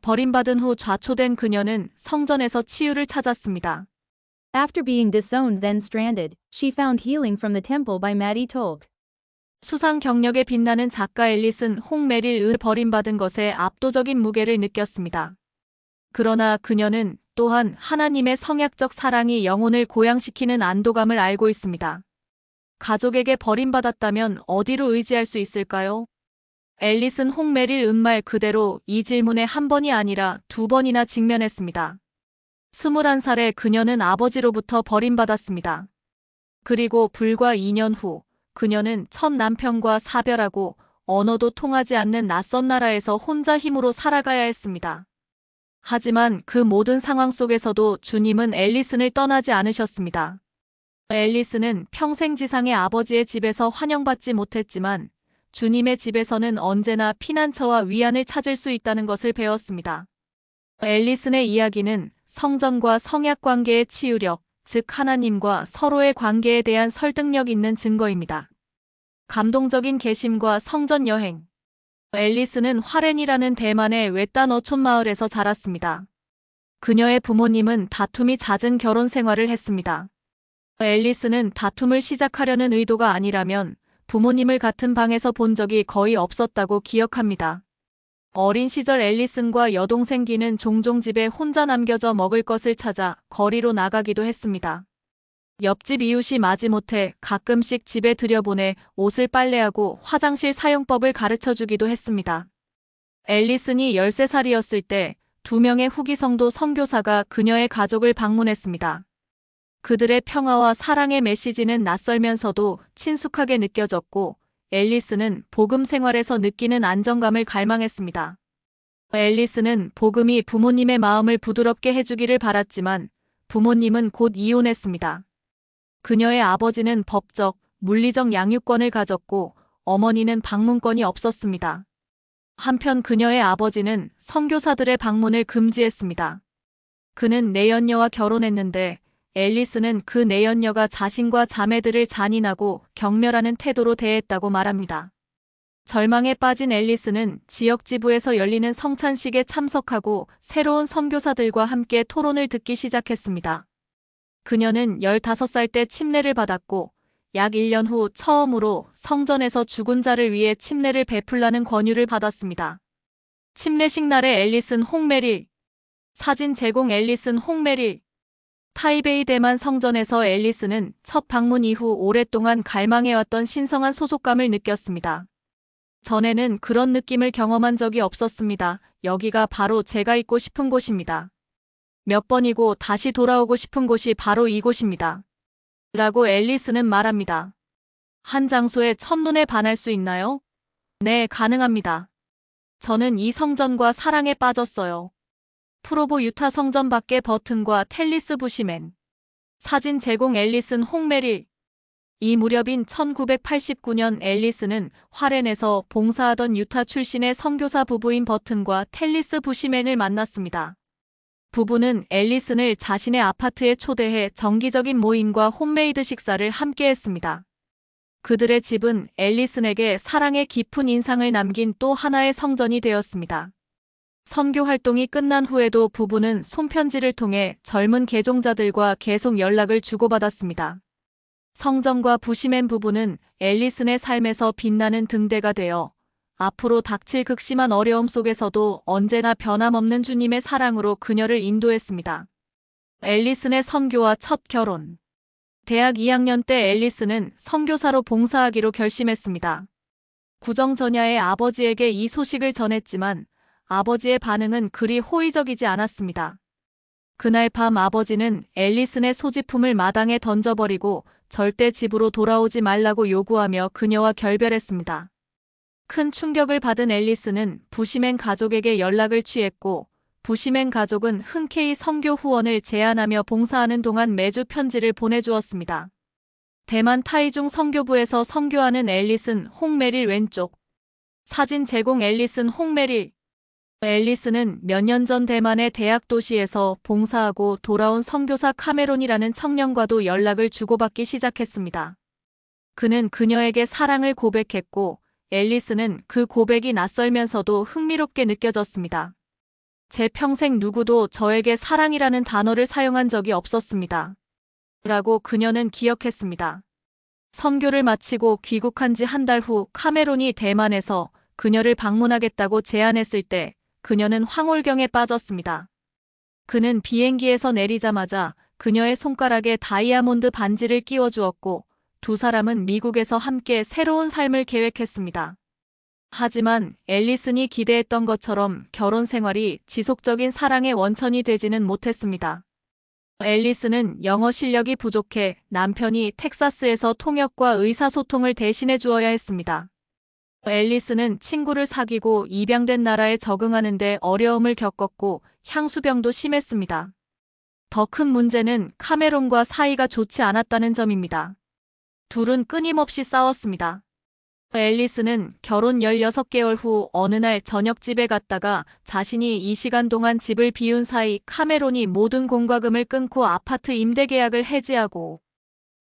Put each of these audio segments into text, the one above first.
버림받은 후 좌초된 그녀는 성전에서 치유를 찾았습니다. After being disowned then stranded, she found healing from the temple by Maddie Tolk. 수상 경력에 빛나는 작가 앨리슨 홍메릴을 버림받은 것에 압도적인 무게를 느꼈습니다. 그러나 그녀는 또한 하나님의 성약적 사랑이 영혼을 고양시키는 안도감을 알고 있습니다. 가족에게 버림받았다면 어디로 의지할 수 있을까요? 앨리슨 홍메릴 말 그대로 이 질문에 한 번이 아니라 두 번이나 직면했습니다. 21살에 그녀는 아버지로부터 버림받았습니다. 그리고 불과 2년 후 그녀는 첫 남편과 사별하고 언어도 통하지 않는 낯선 나라에서 혼자 힘으로 살아가야 했습니다. 하지만 그 모든 상황 속에서도 주님은 앨리슨을 떠나지 않으셨습니다. 앨리슨은 평생 지상의 아버지의 집에서 환영받지 못했지만 주님의 집에서는 언제나 피난처와 위안을 찾을 수 있다는 것을 배웠습니다. 앨리슨의 이야기는 성전과 성약 관계의 치유력, 즉 하나님과 서로의 관계에 대한 설득력 있는 증거입니다. 감동적인 계심과 성전 여행. 앨리슨은 화렌이라는 대만의 외딴 어촌 마을에서 자랐습니다. 그녀의 부모님은 다툼이 잦은 결혼 생활을 했습니다. 앨리슨은 다툼을 시작하려는 의도가 아니라면 부모님을 같은 방에서 본 적이 거의 없었다고 기억합니다. 어린 시절 앨리슨과 여동생 기는 종종 집에 혼자 남겨져 먹을 것을 찾아 거리로 나가기도 했습니다. 옆집 이웃이 마지못해 가끔씩 집에 들여보내 옷을 빨래하고 화장실 사용법을 가르쳐주기도 했습니다. 앨리슨이 13살이었을 때 2명의 후기 성도 선교사가 그녀의 가족을 방문했습니다. 그들의 평화와 사랑의 메시지는 낯설면서도 친숙하게 느껴졌고 앨리슨은 복음 생활에서 느끼는 안정감을 갈망했습니다. 앨리슨은 복음이 부모님의 마음을 부드럽게 해주기를 바랐지만 부모님은 곧 이혼했습니다. 그녀의 아버지는 법적, 물리적 양육권을 가졌고 어머니는 방문권이 없었습니다. 한편 그녀의 아버지는 선교사들의 방문을 금지했습니다. 그는 내연녀와 결혼했는데 앨리슨은 그 내연녀가 자신과 자매들을 잔인하고 경멸하는 태도로 대했다고 말합니다. 절망에 빠진 앨리슨은 지역 지부에서 열리는 성찬식에 참석하고 새로운 선교사들과 함께 토론을 듣기 시작했습니다. 그녀는 15살 때 침례를 받았고 약 1년 후 처음으로 성전에서 죽은 자를 위해 침례를 베풀라는 권유를 받았습니다. 침례식 날의 앨리슨 홍메릴. 사진 제공 앨리슨 홍메릴. 타이베이 대만 성전에서 앨리슨은 첫 방문 이후 오랫동안 갈망해왔던 신성한 소속감을 느꼈습니다. 전에는 그런 느낌을 경험한 적이 없었습니다. 여기가 바로 제가 있고 싶은 곳입니다. 몇 번이고 다시 돌아오고 싶은 곳이 바로 이곳입니다. 라고 앨리슨은 말합니다. 한 장소에 첫눈에 반할 수 있나요? 네, 가능합니다. 저는 이 성전과 사랑에 빠졌어요. 프로보 유타 성전 밖의 버튼과 텔리스 부시맨. 사진 제공 앨리슨 홍메릴. 이 무렵인 1989년 앨리슨은 화렌에서 봉사하던 유타 출신의 선교사 부부인 버튼과 텔리스 부시맨을 만났습니다. 부부는 앨리슨을 자신의 아파트에 초대해 정기적인 모임과 홈메이드 식사를 함께 했습니다. 그들의 집은 앨리슨에게 사랑의 깊은 인상을 남긴 또 하나의 성전이 되었습니다. 선교 활동이 끝난 후에도 부부는 손편지를 통해 젊은 개종자들과 계속 연락을 주고받았습니다. 성전과 부시맨 부부는 앨리슨의 삶에서 빛나는 등대가 되어 앞으로 닥칠 극심한 어려움 속에서도 언제나 변함없는 주님의 사랑으로 그녀를 인도했습니다. 앨리슨의 선교와 첫 결혼. 대학 2학년 때 앨리슨은 선교사로 봉사하기로 결심했습니다. 구정전야의 아버지에게 이 소식을 전했지만 아버지의 반응은 그리 호의적이지 않았습니다. 그날 밤 아버지는 앨리슨의 소지품을 마당에 던져버리고 절대 집으로 돌아오지 말라고 요구하며 그녀와 결별했습니다. 큰 충격을 받은 앨리슨은 부시맨 가족에게 연락을 취했고 부시맨 가족은 흔쾌히 선교 후원을 제안하며 봉사하는 동안 매주 편지를 보내주었습니다. 대만 타이중 선교부에서 선교하는 앨리슨 홍메릴 왼쪽. 사진 제공 앨리슨 홍메릴. 앨리슨은 몇 년 전 대만의 대학 도시에서 봉사하고 돌아온 선교사 카메론이라는 청년과도 연락을 주고받기 시작했습니다. 그는 그녀에게 사랑을 고백했고 앨리슨은 그 고백이 낯설면서도 흥미롭게 느껴졌습니다. 제 평생 누구도 저에게 사랑이라는 단어를 사용한 적이 없었습니다. 라고 그녀는 기억했습니다. 선교를 마치고 귀국한 지 한 달 후 카메론이 대만에서 그녀를 방문하겠다고 제안했을 때 그녀는 황홀경에 빠졌습니다. 그는 비행기에서 내리자마자 그녀의 손가락에 다이아몬드 반지를 끼워주었고 두 사람은 미국에서 함께 새로운 삶을 계획했습니다. 하지만 앨리슨이 기대했던 것처럼 결혼 생활이 지속적인 사랑의 원천이 되지는 못했습니다. 앨리슨은 영어 실력이 부족해 남편이 텍사스에서 통역과 의사소통을 대신해 주어야 했습니다. 앨리슨은 친구를 사귀고 입양된 나라에 적응하는 데 어려움을 겪었고 향수병도 심했습니다. 더 큰 문제는 카메론과 사이가 좋지 않았다는 점입니다. 둘은 끊임없이 싸웠습니다. 앨리슨은 결혼 16개월 후 어느 날 저녁 집에 갔다가 자신이 이 시간 동안 집을 비운 사이 카메론이 모든 공과금을 끊고 아파트 임대 계약을 해지하고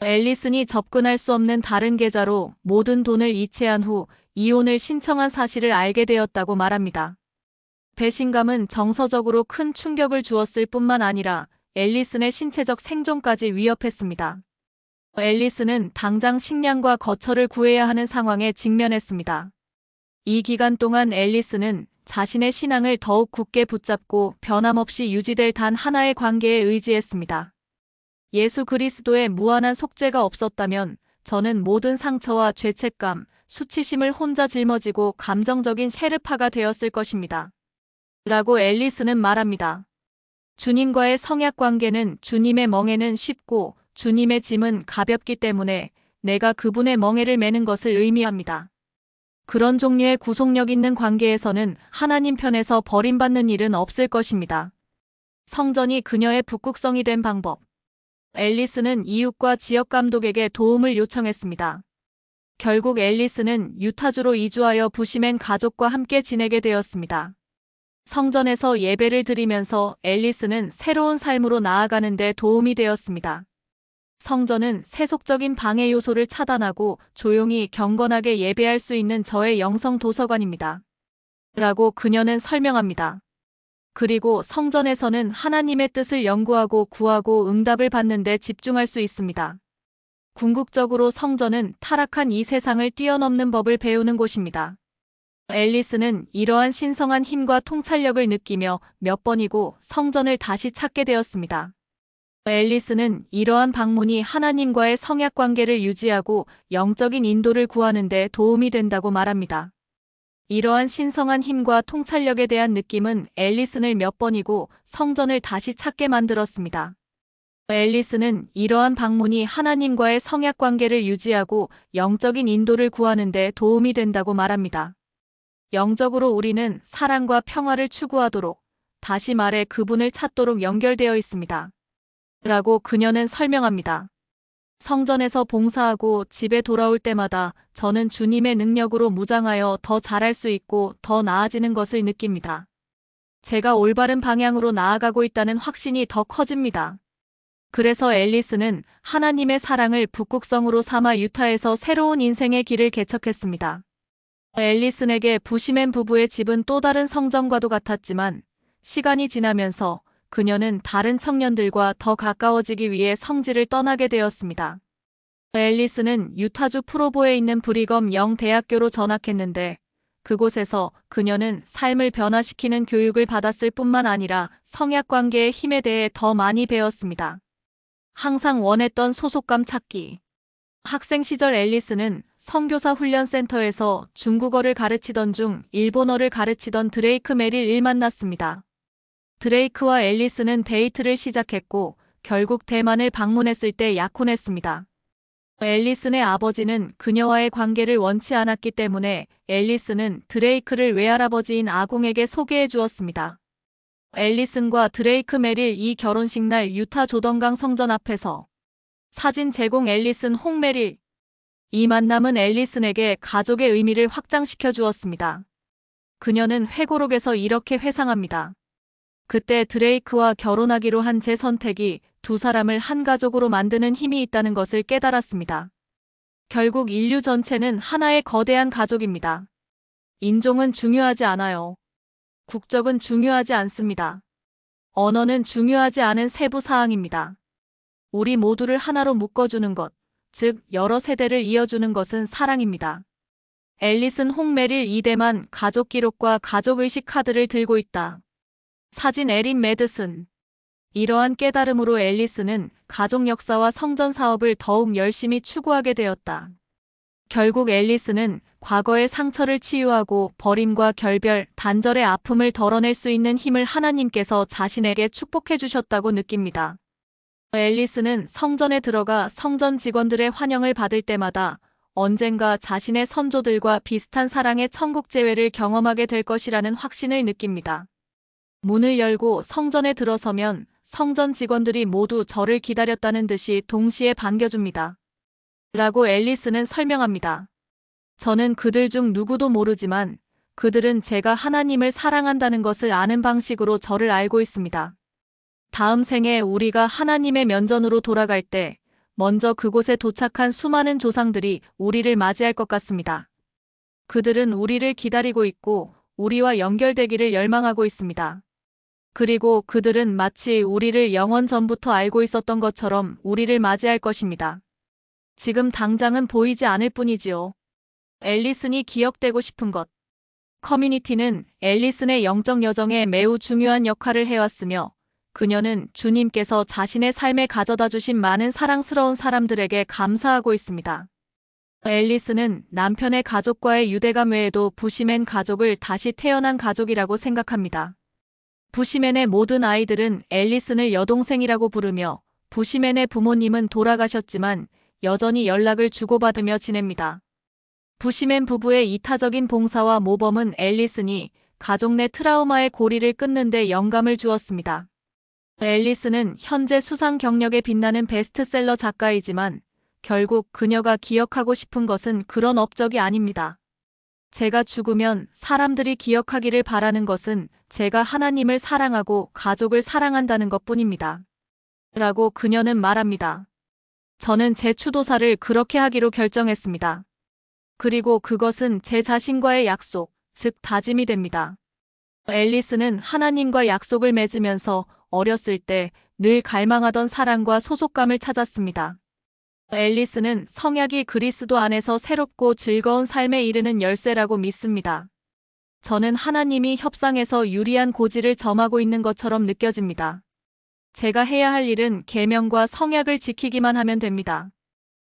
앨리슨이 접근할 수 없는 다른 계좌로 모든 돈을 이체한 후 이혼을 신청한 사실을 알게 되었다고 말합니다. 배신감은 정서적으로 큰 충격을 주었을 뿐만 아니라 앨리슨의 신체적 생존까지 위협했습니다. 앨리슨은 당장 식량과 거처를 구해야 하는 상황에 직면했습니다. 이 기간 동안 앨리슨은 자신의 신앙을 더욱 굳게 붙잡고 변함없이 유지될 단 하나의 관계에 의지했습니다. 예수 그리스도의 무한한 속죄가 없었다면 저는 모든 상처와 죄책감, 수치심을 혼자 짊어지고 감정적인 셰르파가 되었을 것입니다. 라고 앨리슨은 말합니다. 주님과의 성약 관계는 주님의 멍에는 쉽고 주님의 짐은 가볍기 때문에 내가 그분의 멍에를 메는 것을 의미합니다. 그런 종류의 구속력 있는 관계에서는 하나님 편에서 버림받는 일은 없을 것입니다. 성전이 그녀의 북극성이 된 방법. 앨리슨은 이웃과 지역 감독에게 도움을 요청했습니다. 결국 앨리슨은 유타주로 이주하여 부시맨 가족과 함께 지내게 되었습니다. 성전에서 예배를 드리면서 앨리슨은 새로운 삶으로 나아가는 데 도움이 되었습니다. 성전은 세속적인 방해 요소를 차단하고 조용히 경건하게 예배할 수 있는 저의 영성 도서관입니다. 라고 그녀는 설명합니다. 그리고 성전에서는 하나님의 뜻을 연구하고 구하고 응답을 받는 데 집중할 수 있습니다. 궁극적으로 성전은 타락한 이 세상을 뛰어넘는 법을 배우는 곳입니다. 앨리슨은 이러한 신성한 힘과 통찰력을 느끼며 몇 번이고 성전을 다시 찾게 되었습니다. 앨리슨은 이러한 방문이 하나님과의 성약 관계를 유지하고 영적인 인도를 구하는 데 도움이 된다고 말합니다. 이러한 신성한 힘과 통찰력에 대한 느낌은 앨리슨을 몇 번이고 성전을 다시 찾게 만들었습니다. 앨리슨은 이러한 방문이 하나님과의 성약 관계를 유지하고 영적인 인도를 구하는 데 도움이 된다고 말합니다. 영적으로 우리는 사랑과 평화를 추구하도록, 다시 말해 그분을 찾도록 연결되어 있습니다. 라고 그녀는 설명합니다. 성전에서 봉사하고 집에 돌아올 때마다 저는 주님의 능력으로 무장하여 더 잘할 수 있고 더 나아지는 것을 느낍니다. 제가 올바른 방향으로 나아가고 있다는 확신이 더 커집니다. 그래서 앨리슨은 하나님의 사랑을 북극성으로 삼아 유타에서 새로운 인생의 길을 개척했습니다. 앨리슨에게 부시맨 부부의 집은 또 다른 성전과도 같았지만 시간이 지나면서 그녀는 다른 청년들과 더 가까워지기 위해 성지를 떠나게 되었습니다. 앨리슨은 유타주 프로보에 있는 브리검 영 대학교로 전학했는데 그곳에서 그녀는 삶을 변화시키는 교육을 받았을 뿐만 아니라 성약 관계의 힘에 대해 더 많이 배웠습니다. 항상 원했던 소속감 찾기. 학생 시절 앨리슨은 선교사 훈련센터에서 중국어를 가르치던 중 일본어를 가르치던 드레이크 메릴을 만났습니다. 드레이크와 앨리슨은 데이트를 시작했고 결국 대만을 방문했을 때 약혼했습니다. 앨리슨의 아버지는 그녀와의 관계를 원치 않았기 때문에 앨리슨은 드레이크를 외할아버지인 아공에게 소개해 주었습니다. 앨리슨과 드레이크 메릴 이 결혼식 날 유타 조던강 성전 앞에서 사진 제공 앨리슨 홍 메릴. 이 만남은 앨리슨에게 가족의 의미를 확장시켜 주었습니다. 그녀는 회고록에서 이렇게 회상합니다. 그때 드레이크와 결혼하기로 한 제 선택이 두 사람을 한 가족으로 만드는 힘이 있다는 것을 깨달았습니다. 결국 인류 전체는 하나의 거대한 가족입니다. 인종은 중요하지 않아요. 국적은 중요하지 않습니다. 언어는 중요하지 않은 세부 사항입니다. 우리 모두를 하나로 묶어주는 것, 즉 여러 세대를 이어주는 것은 사랑입니다. 앨리슨 홍메릴 2대만 가족 기록과 가족의식 카드를 들고 있다. 사진 에린 매드슨. 이러한 깨달음으로 앨리스는 가족 역사와 성전 사업을 더욱 열심히 추구하게 되었다. 결국 앨리스는 과거의 상처를 치유하고 버림과 결별, 단절의 아픔을 덜어낼 수 있는 힘을 하나님께서 자신에게 축복해 주셨다고 느낍니다. 앨리스는 성전에 들어가 성전 직원들의 환영을 받을 때마다 언젠가 자신의 선조들과 비슷한 사랑의 천국 재회를 경험하게 될 것이라는 확신을 느낍니다. 문을 열고 성전에 들어서면 성전 직원들이 모두 저를 기다렸다는 듯이 동시에 반겨줍니다. 라고 앨리스는 설명합니다. 저는 그들 중 누구도 모르지만 그들은 제가 하나님을 사랑한다는 것을 아는 방식으로 저를 알고 있습니다. 다음 생에 우리가 하나님의 면전으로 돌아갈 때 먼저 그곳에 도착한 수많은 조상들이 우리를 맞이할 것 같습니다. 그들은 우리를 기다리고 있고 우리와 연결되기를 열망하고 있습니다. 그리고 그들은 마치 우리를 영원 전부터 알고 있었던 것처럼 우리를 맞이할 것입니다. 지금 당장은 보이지 않을 뿐이지요. 앨리슨이 기억되고 싶은 것. 커뮤니티는 앨리슨의 영적 여정에 매우 중요한 역할을 해왔으며 그녀는 주님께서 자신의 삶에 가져다 주신 많은 사랑스러운 사람들에게 감사하고 있습니다. 앨리슨은 남편의 가족과의 유대감 외에도 부시맨 가족을 다시 태어난 가족이라고 생각합니다. 부시맨의 모든 아이들은 앨리슨을 여동생이라고 부르며 부시맨의 부모님은 돌아가셨지만 여전히 연락을 주고받으며 지냅니다. 부시맨 부부의 이타적인 봉사와 모범은 앨리슨이 가족 내 트라우마의 고리를 끊는 데 영감을 주었습니다. 앨리슨은 현재 수상 경력에 빛나는 베스트셀러 작가이지만 결국 그녀가 기억하고 싶은 것은 그런 업적이 아닙니다. 제가 죽으면 사람들이 기억하기를 바라는 것은 제가 하나님을 사랑하고 가족을 사랑한다는 것뿐입니다. 라고 그녀는 말합니다. 저는 제 추도사를 그렇게 하기로 결정했습니다. 그리고 그것은 제 자신과의 약속, 즉 다짐이 됩니다. 앨리스는 하나님과 약속을 맺으면서 어렸을 때 늘 갈망하던 사랑과 소속감을 찾았습니다. 앨리스는 성약이 그리스도 안에서 새롭고 즐거운 삶에 이르는 열쇠라고 믿습니다. 저는 하나님이 협상에서 유리한 고지를 점하고 있는 것처럼 느껴집니다. 제가 해야 할 일은 계명과 성약을 지키기만 하면 됩니다.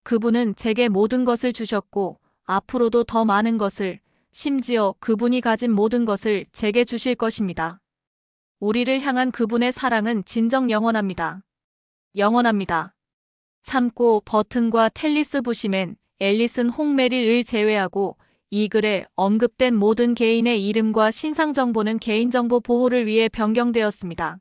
그분은 제게 모든 것을 주셨고 앞으로도 더 많은 것을, 심지어 그분이 가진 모든 것을 제게 주실 것입니다. 우리를 향한 그분의 사랑은 진정 영원합니다. 영원합니다. 참고 버튼과 텔리스 부시맨, 앨리슨 홍메릴을 제외하고 이 글에 언급된 모든 개인의 이름과 신상 정보는 개인정보 보호를 위해 변경되었습니다.